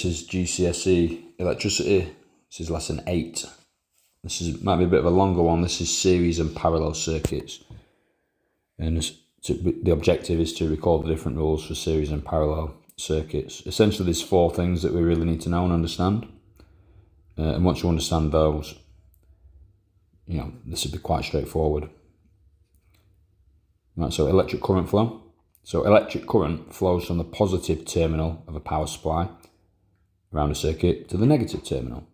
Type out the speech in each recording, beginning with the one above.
this is GCSE electricity. This is lesson 8. Might be a bit of a longer one. This is series and parallel circuits. And the objective is to record the different rules for series and parallel circuits. Essentially, there's 4 things that we really need to know and understand. And once you understand those, this will be quite straightforward. Right, so electric current flow. So electric current flows from the positive terminal of a power supply around a circuit to the negative terminal.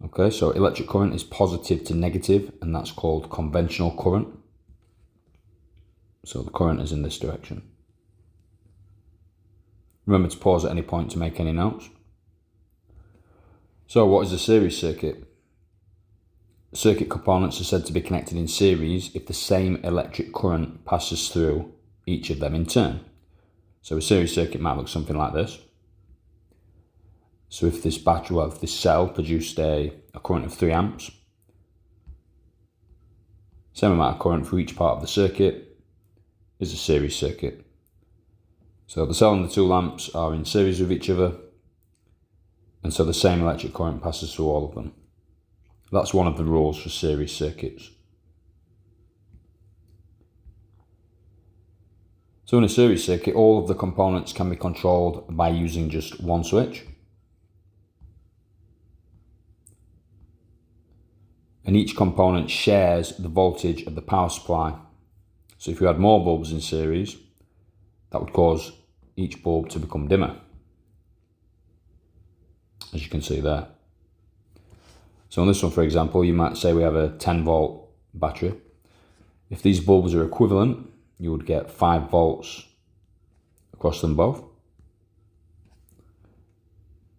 Okay, so electric current is positive to negative, and that's called conventional current. So the current is in this direction. Remember to pause at any point to make any notes. So what is a series circuit? Circuit components are said to be connected in series if the same electric current passes through each of them in turn. So a series circuit might look something like this. So if this cell produced a current of 3 amps, same amount of current for each part of the circuit is a series circuit. So the cell and the 2 lamps are in series with each other, and so the same electric current passes through all of them. That's one of the rules for series circuits. So in a series circuit, all of the components can be controlled by using just one switch. And each component shares the voltage of the power supply. So if you had more bulbs in series, that would cause each bulb to become dimmer, as you can see there. So on this one, for example, you might say we have a 10-volt battery. If these bulbs are equivalent, you would get 5 volts across them both.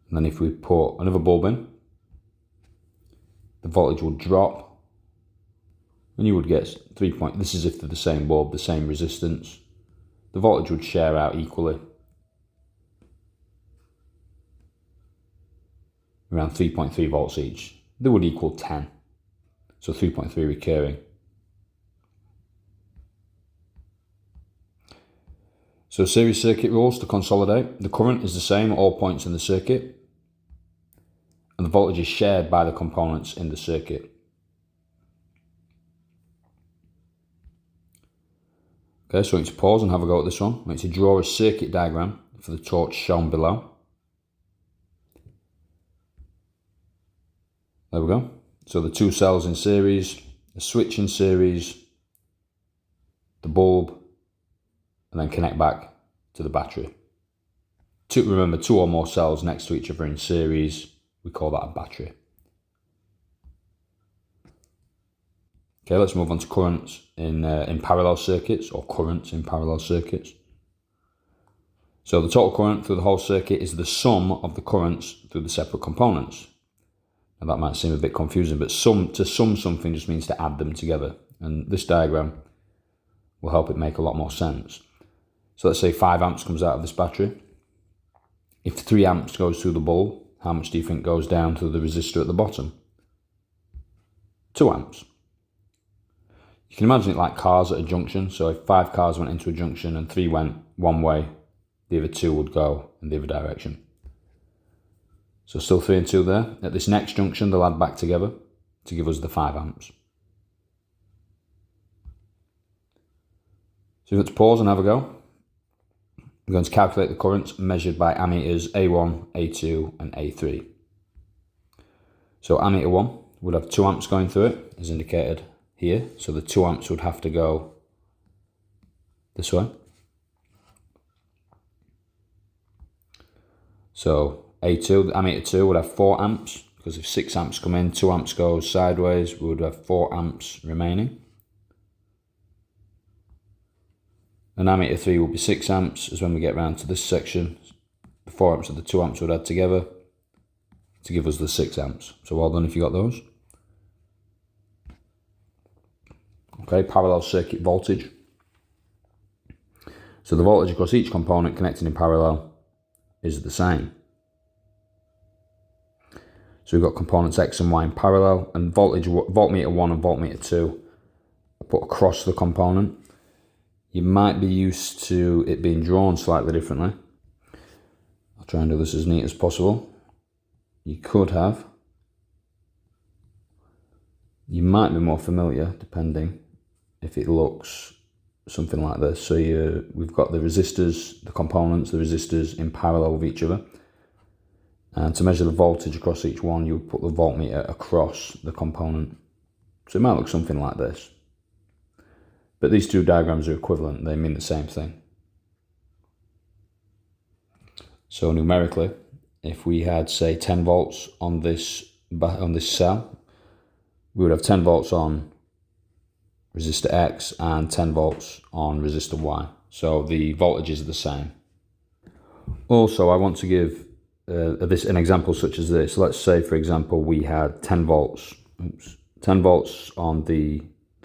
And then if we put another bulb in, the voltage will drop, and you would get 3 point. This is if they're the same bulb, the same resistance. The voltage would share out equally, around 3.3 volts each. They would equal 10, so 3.3 recurring. So series circuit rules to consolidate. The current is the same at all points in the circuit, and the voltage is shared by the components in the circuit. Okay, so we need to pause and have a go at this one. We need to draw a circuit diagram for the torch shown below. There we go. So the 2 cells in series, the switch in series, the bulb, and then connect back to the battery. Remember, 2 or more cells next to each other in series, we call that a battery. Okay, let's move on to currents in parallel circuits, or currents in parallel circuits. So the total current through the whole circuit is the sum of the currents through the separate components. Now that might seem a bit confusing, but to sum something just means to add them together. And this diagram will help it make a lot more sense. So let's say 5 amps comes out of this battery. If 3 amps goes through the bulb, how much do you think goes down through the resistor at the bottom? 2 amps. You can imagine it like cars at a junction. So if 5 cars went into a junction and 3 went one way, the other 2 would go in the other direction. So still 3 and 2 there. At this next junction, they'll add back together to give us the 5 amps. So you're going to pause and have a go. We're going to calculate the currents measured by ammeters A1, A2 and A3. So ammeter 1 would have 2 amps going through it, as indicated here. So the 2 amps would have to go this way. So A2, ammeter 2 would have 4 amps, because if 6 amps come in, 2 amps goes sideways, we would have 4 amps remaining. And ammeter 3 will be 6 amps, as when we get round to this section, the 4 amps and the 2 amps would add together to give us the 6 amps. So well done if you got those. Okay, parallel circuit voltage. So the voltage across each component connected in parallel is the same. So we've got components X and Y in parallel, and voltmeter 1 and voltmeter 2 are put across the component. You might be used to it being drawn slightly differently. I'll try and do this as neat as possible. You could have. You might be more familiar, depending, if it looks something like this. So we've got the resistors, the components, the resistors in parallel with each other. And to measure the voltage across each one, you would put the voltmeter across the component. So it might look something like this. But these two diagrams are equivalent, they mean the same thing. So numerically, if we had, say, 10 volts on this cell, we would have 10 volts on resistor X and 10 volts on resistor Y. So the voltages are the same. Also, I want to give an example such as this. Let's say, for example, we had 10 volts on the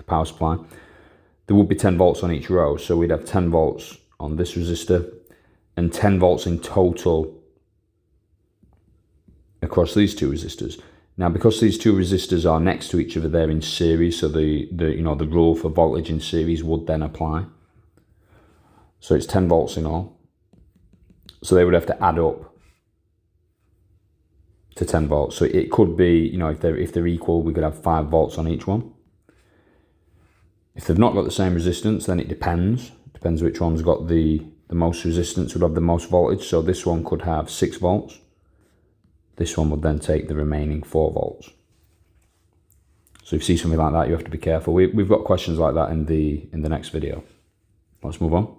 power supply. There would be 10 volts on each row, so we'd have 10 volts on this resistor and 10 volts in total across these two resistors. Now, because these two resistors are next to each other, they're in series, so the rule for voltage in series would then apply. So it's 10 volts in all. So they would have to add up to 10 volts. So it could be, if they're equal, we could have 5 volts on each one. If they've not got the same resistance, then it depends. Depends which one's got the most resistance, would have the most voltage. So this one could have 6 volts. This one would then take the remaining 4 volts. So if you see something like that, you have to be careful. We've got questions like that in the next video. Let's move on.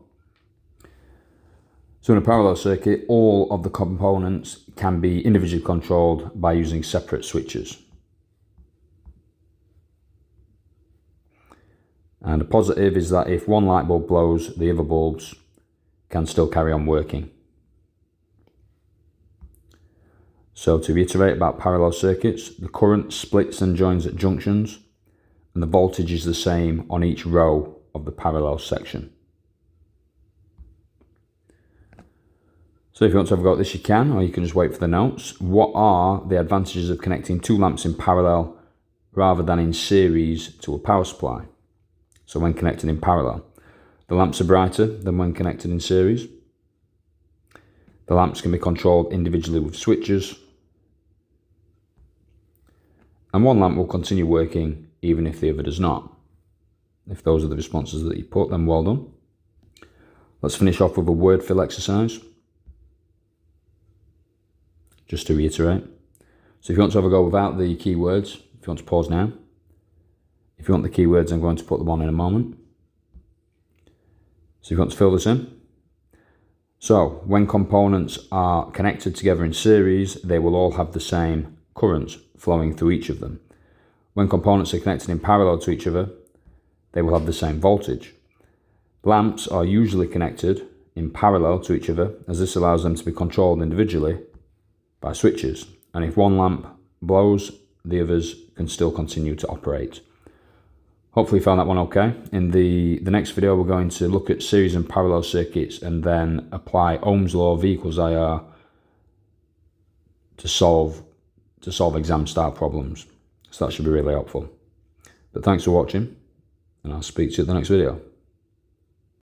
So in a parallel circuit, all of the components can be individually controlled by using separate switches. And a positive is that if one light bulb blows, the other bulbs can still carry on working. So to reiterate about parallel circuits, the current splits and joins at junctions, and the voltage is the same on each row of the parallel section. So if you want to have a go at this, you can, or you can just wait for the notes. What are the advantages of connecting two lamps in parallel rather than in series to a power supply? So when connected in parallel, the lamps are brighter than when connected in series. The lamps can be controlled individually with switches. And one lamp will continue working even if the other does not. If those are the responses that you put, then well done. Let's finish off with a word fill exercise. Just to reiterate. So if you want to have a go without the keywords, if you want to pause now. If you want the keywords, I'm going to put them on in a moment. So if you want to fill this in. So when components are connected together in series, they will all have the same currents flowing through each of them. When components are connected in parallel to each other, they will have the same voltage. Lamps are usually connected in parallel to each other, as this allows them to be controlled individually by switches. And if one lamp blows, the others can still continue to operate. Hopefully you found that one okay. In the next video, we're going to look at series and parallel circuits and then apply Ohm's law, V equals IR, to solve exam style problems. So that should be really helpful. But thanks for watching, and I'll speak to you in the next video.